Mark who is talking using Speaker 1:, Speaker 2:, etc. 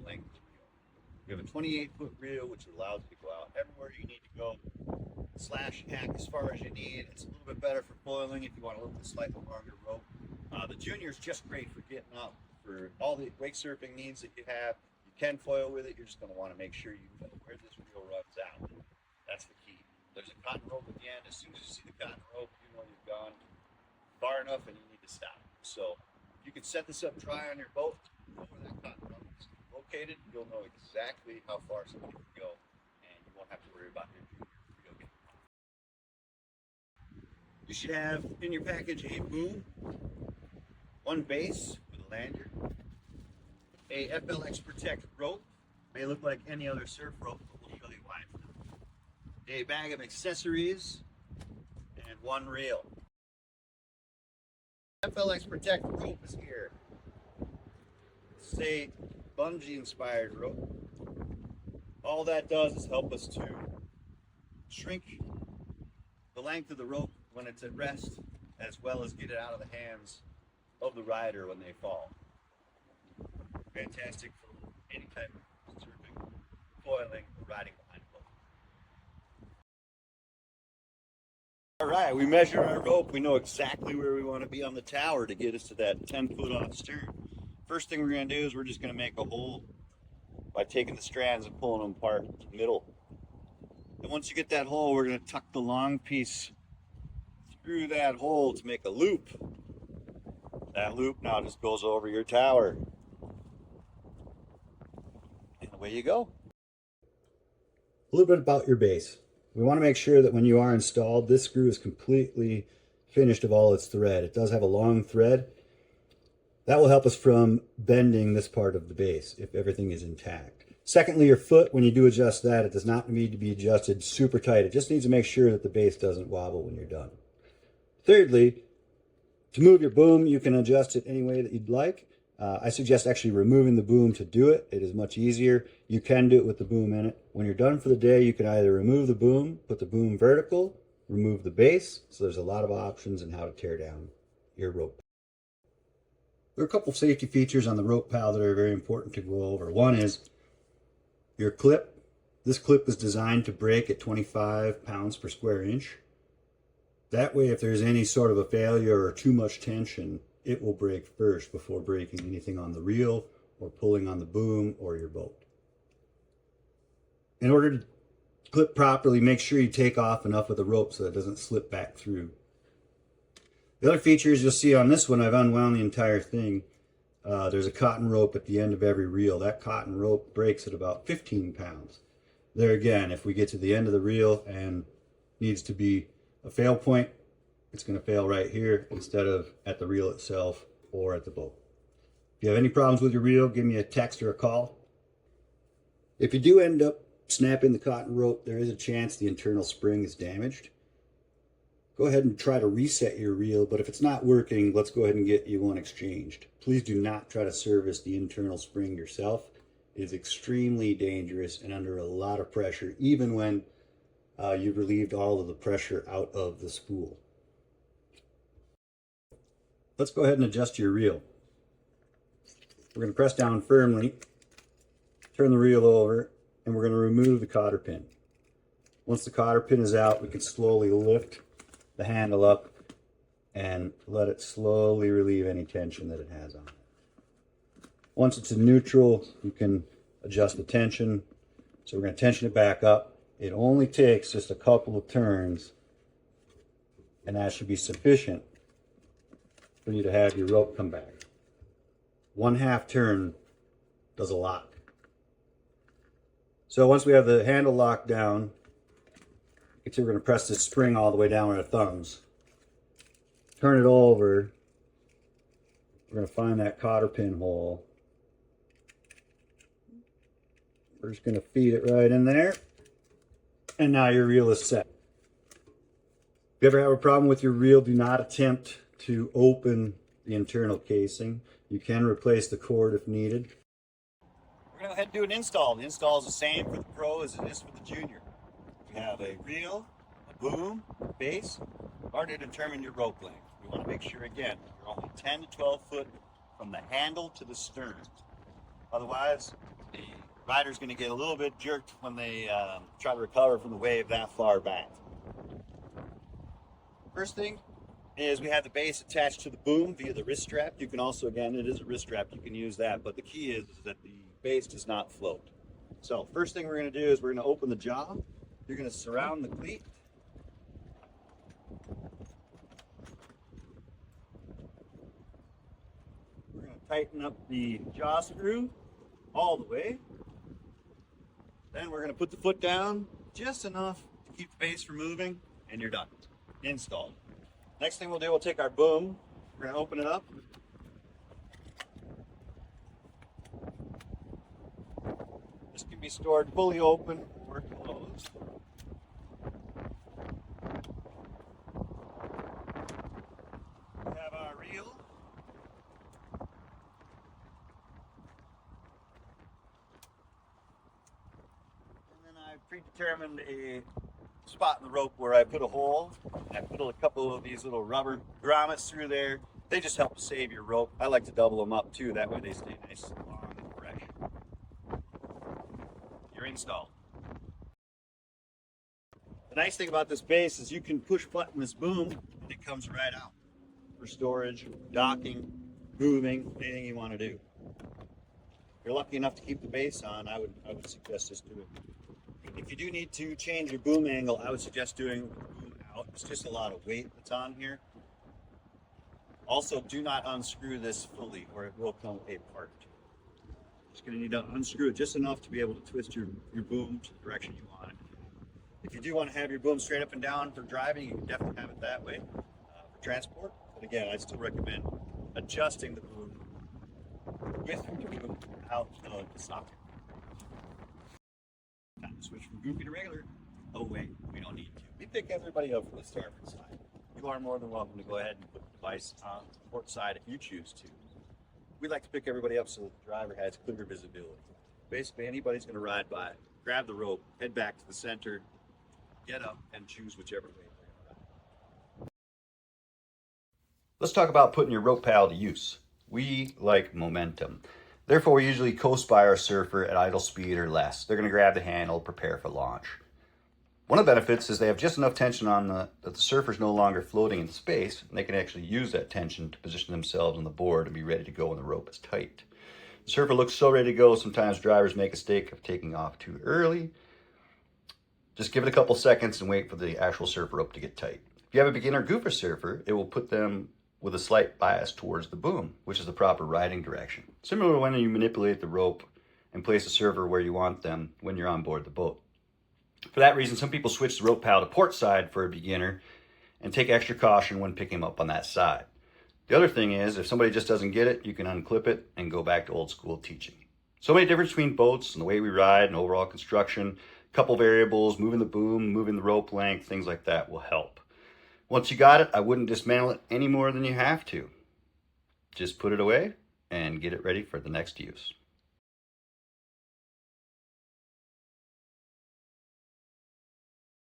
Speaker 1: length of the reel. We have a 28-foot reel, which allows you to go out everywhere you need to go, slash hack as far as you need. It's a little bit better for foiling if you want a little bit slightly longer rope. The Junior is just great for getting out for all the wake surfing needs that you have. You can foil with it. You're just going to want to make sure you know where this reel runs out. That's the key. There's a cotton rope at the end. As soon as you see the cotton rope, you know you've gone far enough and you need to stop. So you can set this up dry on your boat, know where that cotton rope is located. You'll know exactly how far somebody can go, and you won't have to worry about your reel getting caught. You should have in your package a boom, one base with a lanyard, a FLXProtect rope. May look like any other surf rope, but we'll show you why. A bag of accessories, and one reel. FLXProtect rope is here. This is a bungee inspired rope. All that does is help us to shrink the length of the rope when it's at rest, as well as get it out of the hands of the rider when they fall. Fantastic for any type of surfing, foiling, or riding behind a boat. All right, we measure our rope. We know exactly where we want to be on the tower to get us to that 10-foot off stern. First thing we're going to do is we're just going to make a hole by taking the strands and pulling them apart in the middle. And once you get that hole, we're going to tuck the long piece through that hole to make a loop. That loop now just goes over your tower. And away you go. A little bit about your base. We want to make sure that when you are installed, this screw is completely finished of all its thread. It does have a long thread. That will help us from bending this part of the base if everything is intact. Secondly, your foot, when you do adjust that, it does not need to be adjusted super tight. It just needs to make sure that the base doesn't wobble when you're done. Thirdly, to move your boom, you can adjust it any way that you'd like. I suggest actually removing the boom to do it. It is much easier. You can do it with the boom in it. When you're done for the day, you can either remove the boom, put the boom vertical, remove the base. So there's a lot of options in how to tear down your rope. There are a couple of safety features on the RopePal that are very important to go over. One is your clip. This clip is designed to break at 25 pounds per square inch. That way, if there's any sort of a failure or too much tension, it will break first before breaking anything on the reel or pulling on the boom or your boat. In order to clip properly, make sure you take off enough of the rope so that it doesn't slip back through. The other features you'll see on this one, I've unwound the entire thing. There's a cotton rope at the end of every reel. That cotton rope breaks at about 15 pounds. There again, if we get to the end of the reel and needs to be a fail point, it's going to fail right here instead of at the reel itself or at the boat. If you have any problems with your reel, give me a text or a call. If you do end up snapping the cotton rope, there is a chance the internal spring is damaged. Go ahead and try to reset your reel, but if it's not working, let's go ahead and get you one exchanged. Please do not try to service the internal spring yourself. It is extremely dangerous and under a lot of pressure, even when you've relieved all of the pressure out of the spool. Let's go ahead and adjust your reel. We're going to press down firmly, turn the reel over, and we're going to remove the cotter pin. Once the cotter pin is out, we can slowly lift the handle up and let it slowly relieve any tension that it has on it. Once it's in neutral, you can adjust the tension. So we're going to tension it back up. It only takes just a couple of turns, and that should be sufficient for you to have your rope come back. 1/2 turn does a lot. So once we have the handle locked down, we're going to press this spring all the way down with our thumbs. Turn it over. We're going to find that cotter pin hole. We're just going to feed it right in there. And now your reel is set. If you ever have a problem with your reel, do not attempt to open the internal casing. You can replace the cord if needed. We're going to go ahead and do an install. The install is the same for the Pro as it is for the Junior. We have a reel, a boom, a base, or to determine your rope length. We want to make sure, again, you're only 10 to 12 foot from the handle to the stern. Otherwise, Rider's going to get a little bit jerked when they try to recover from the wave that far back. First thing is we have the base attached to the boom via the wrist strap. You can also, again, it is a wrist strap, you can use that, but the key is that the base does not float. So first thing we're going to do is we're going to open the jaw. You're going to surround the cleat. We're going to tighten up the jaw screw all the way. Then we're going to put the foot down just enough to keep the base from moving, and you're done. Installed. Next thing we'll do, we'll take our boom. We're going to open it up. This can be stored fully open or closed. We have our reel. And then I predetermined a spot in the rope where I put a hole. I put a couple of these little rubber grommets through there. They just help save your rope. I like to double them up too, that way they stay nice and long and fresh. You're installed. The nice thing about this base is you can push button this boom and it comes right out for storage, docking, moving, anything you want to do. If you're lucky enough to keep the base on, I would suggest just doing it. If you do need to change your boom angle, I would suggest doing the boom out. It's just a lot of weight that's on here. Also, do not unscrew this fully or it will come apart. Just going to need to unscrew it just enough to be able to twist your boom to the direction you want it. If you do want to have your boom straight up and down for driving, you can definitely have it that way for transport. But again, I still recommend adjusting the boom with your boom out of the socket. Time to switch from goofy to regular. Oh wait, we don't need to. We pick everybody up from the starboard side. You are more than welcome to go ahead and put the device on the port side if you choose to. We like to pick everybody up so that the driver has clear visibility. Basically, anybody's going to ride by, grab the rope, head back to the center, get up, and choose whichever way they're going to ride. Let's talk about putting your RopePal to use. We like momentum. Therefore, we usually coast by our surfer at idle speed or less. They're going to grab the handle, prepare for launch. One of the benefits is they have just enough tension on that the surfer's no longer floating in space, and they can actually use that tension to position themselves on the board and be ready to go when the rope is tight. The surfer looks so ready to go, sometimes drivers make a mistake of taking off too early. Just give it a couple seconds and wait for the actual surfer rope to get tight. If you have a beginner goofer surfer, it will put them with a slight bias towards the boom, which is the proper riding direction. Similar to when you manipulate the rope and place the surfer where you want them when you're on board the boat. For that reason, some people switch the RopePal to port side for a beginner and take extra caution when picking them up on that side. The other thing is, if somebody just doesn't get it, you can unclip it and go back to old school teaching. So many differences between boats and the way we ride and overall construction. A couple variables, moving the boom, moving the rope length, things like that will help. Once you got it, I wouldn't dismantle it any more than you have to. Just put it away and get it ready for the next use.